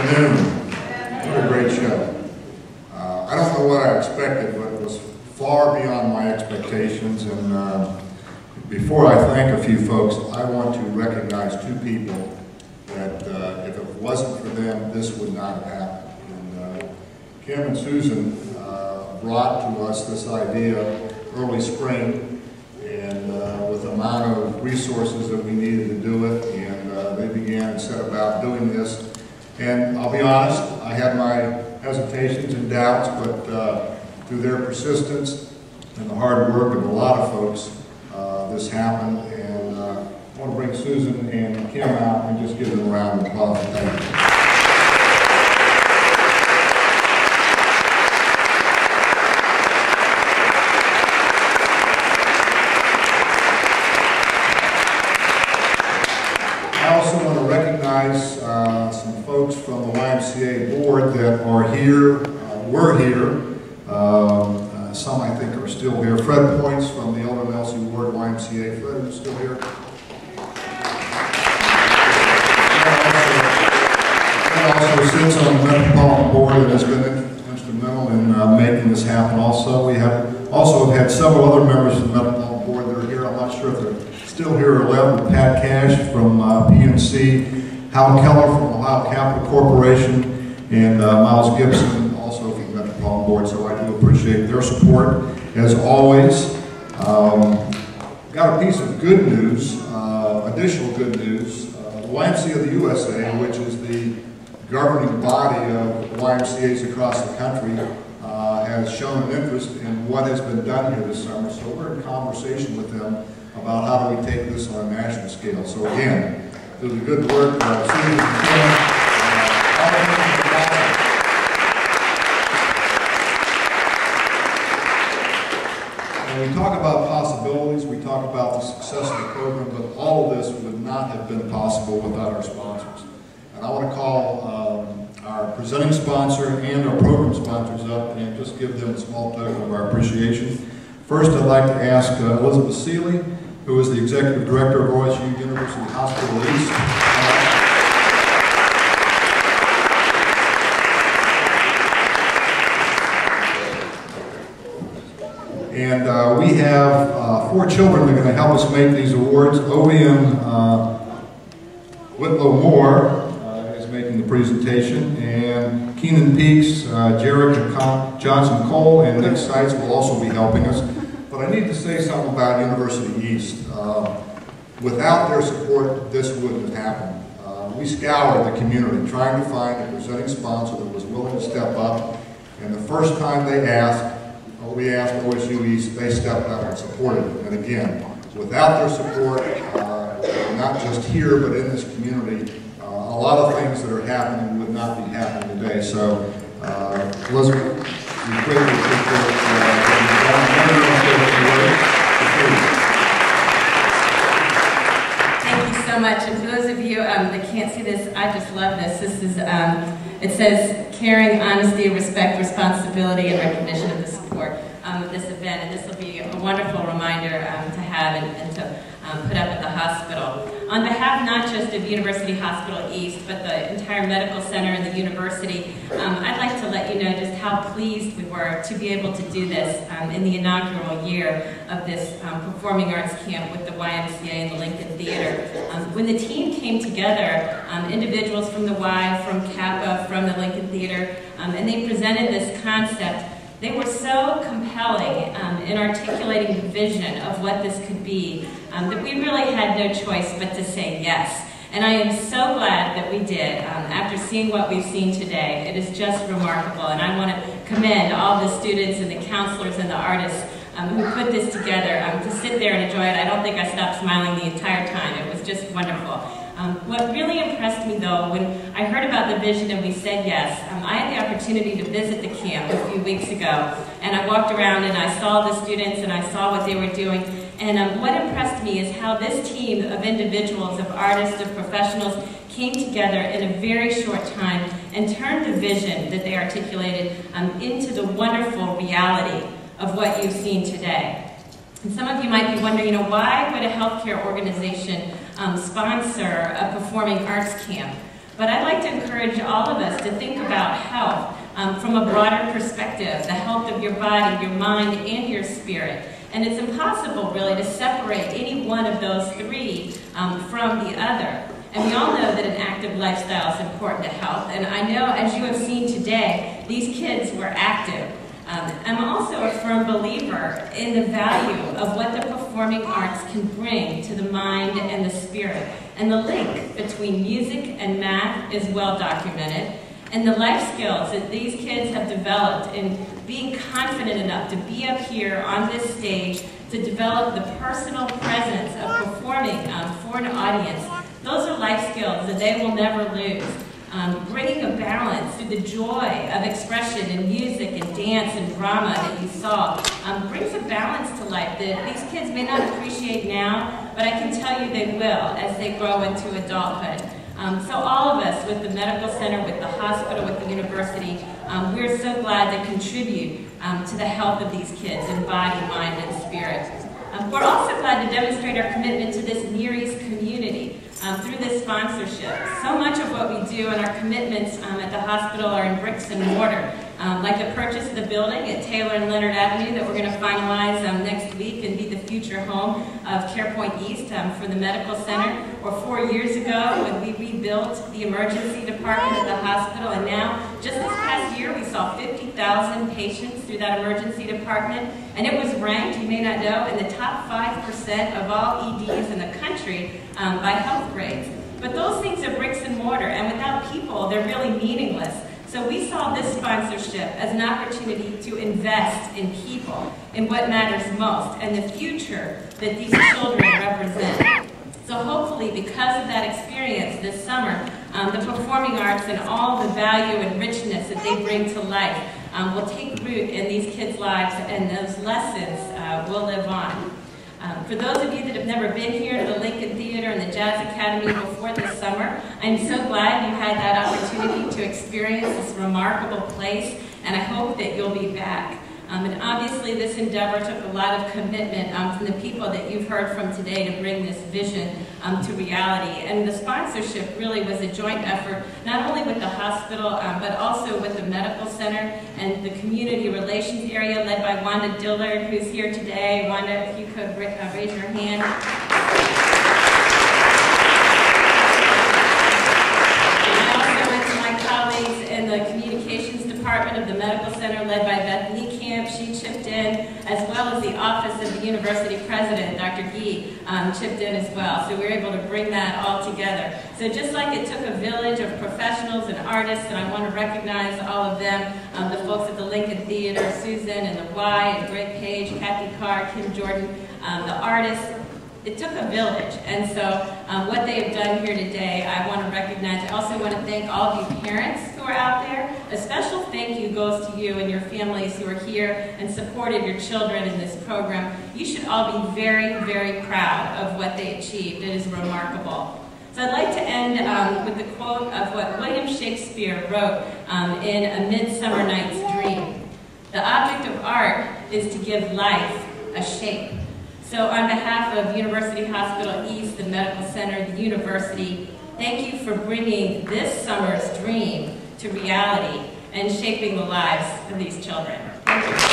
afternoon. What a great show. I don't know what I expected, but it was far beyond my expectations. And before I thank a few folks, I want to recognize two people that if it wasn't for them, this would not have happened. And Kim and Susan brought to us this idea early spring, and with the amount of resources that we needed to do it, and they began and set about doing this. And I'll be honest, I had my hesitations and doubts, but through their persistence and the hard work of a lot of folks, this happened. And I want to bring Susan and Kim out and just give them a round of applause. Thank you. I also want to recognize some folks from the YMCA board that are here, were here. Some I think are still here. Fred Points from the Elder Elsie Ward YMCA. Fred, are you still here? Fred also sits on the Metropolitan Board and has been instrumental in making this happen also. We have also had several other members of the Metropolitan Board that are here. I'm not sure if they're still here or left. Pat Cash from PNC, Hal Keller from Ohio Capital Corporation, and Miles Gibson also from the Metropolitan Board. So I do appreciate their support as always. Got a piece of good news, additional good news. The YMCA of the USA, which is the governing body of YMCAs across the country, has shown an interest in what has been done here this summer. So we're in conversation with them about how do we take this on a national scale. So again, through the good work of Susan and Kim, when we talk about possibilities, we talk about the success of the program, but all of this would not have been possible without our sponsors. And I want to call our presenting sponsor and our program sponsors up and just give them a small token of our appreciation. First, I'd like to ask Elizabeth Seeley, who is the Executive Director of OSU University Hospital East. And we have 4 children that are going to help us make these awards. Ovian Whitlow Moore is making the presentation, and Keenan Peaks, Jared Johnson Cole, and Nick Seitz will also be helping us. But I need to say something about University East. Without their support, this wouldn't have happened. We scoured the community trying to find a presenting sponsor that was willing to step up, and the first time they asked, we asked OSU East, they stepped up and supported it. And again, without their support, not just here, but in this community, a lot of things that are happening would not be happening today. So, Elizabeth, we greatly appreciate Thank you so much. And for those of you that can't see this, I just love this. This is, it says, caring, honesty, respect, responsibility, and recognition of the support of this event. And this will be a wonderful reminder to have and to put up at the hospital. On behalf not just of University Hospital East, but the entire medical center and the university, I'd like to let you know just how pleased we were to be able to do this in the inaugural year of this performing arts camp with the YMCA and the Lincoln Theater. When the team came together, individuals from the Y, from Kappa, from the Lincoln Theater, and they presented this concept, they were so compelling in articulating the vision of what this could be that we really had no choice but to say yes. And I am so glad that we did. After seeing what we've seen today, it is just remarkable. And I want to commend all the students and the counselors and the artists who put this together to sit there and enjoy it. I don't think I stopped smiling the entire time. It was just wonderful. What really impressed me, though, when I heard about the vision and we said yes, I had the opportunity to visit the camp a few weeks ago, and I walked around and I saw the students and I saw what they were doing, and what impressed me is how this team of individuals, of artists, of professionals, came together in a very short time and turned the vision that they articulated into the wonderful reality of what you've seen today. And some of you might be wondering, why would a healthcare organization sponsor a performing arts camp? But I'd like to encourage all of us from a broader perspective, the health of your body, your mind, and your spirit. And it's impossible, really, to separate any one of those three from the other. And we all know that an active lifestyle is important to health. And I know, as you have seen today, these kids were active. I'm also a firm believer in the value of what the performing arts can bring to the mind and the spirit. And the link between music and math is well documented. And the life skills that these kids have developed in being confident enough to be up here on this stage to develop the personal presence of performing for an audience, those are life skills that they will never lose. Bringing a balance through the joy of expression in music and dance and drama that you saw brings a balance to life that these kids may not appreciate now, but I can tell you they will as they grow into adulthood. So all of us with the medical center, with the hospital, with the university, we're so glad to contribute to the health of these kids in body, mind, and spirit. We're also glad to demonstrate our commitment to this Near East community through this sponsorship. So much of what we do and our commitments at the hospital are in bricks and mortar, like the purchase of the building at Taylor and Leonard Avenue that we're going to finalize next week and be the future home of CarePoint East for the medical center. Or 4 years ago when we rebuilt the emergency department at the hospital, and now just this past year we saw 50,000 patients through that emergency department, and it was ranked, you may not know, in the top 5% of all EDs in the country by health grades. But those things are bricks and mortar, and without people, they're really meaningless. So we saw this sponsorship as an opportunity to invest in people, in what matters most, and the future that these children represent. So hopefully, because of that experience this summer, the performing arts and all the value and richness that they bring to life will take root in these kids' lives, and those lessons will live on. For those of you that have never been here to the Lincoln Theater and the Jazz Academy before this summer, I'm so glad you had that opportunity to experience this remarkable place, and I hope that you'll be back. And obviously this endeavor took a lot of commitment from the people that you've heard from today to bring this vision to reality. And the sponsorship really was a joint effort, not only with the hospital, but also with the medical center and the community relations area led by Wanda Dillard, who's here today. Wanda, if you could raise your hand. And also with my colleagues in the communications department of the medical center led by Bethany. She chipped in, as well as the office of the university president, Dr. Gee, chipped in as well. So we were able to bring that all together. So just like it took a village of professionals and artists, and I want to recognize all of them, the folks at the Lincoln Theater, Susan and the Y, and Greg Page, Kathy-Kerr, Kim Jordan, the artists. It took a village, and so what they have done here today, I want to recognize. I also want to thank all of you parents who are out there. A special thank you goes to you and your families who are here and supported your children in this program. You should all be very, very proud of what they achieved. It is remarkable. So I'd like to end with the quote of what William Shakespeare wrote in A Midsummer Night's Dream. The object of art is to give life a shape. So on behalf of University Hospital East, the Medical Center, the university, thank you for bringing this summer's dream to reality and shaping the lives of these children. Thank you.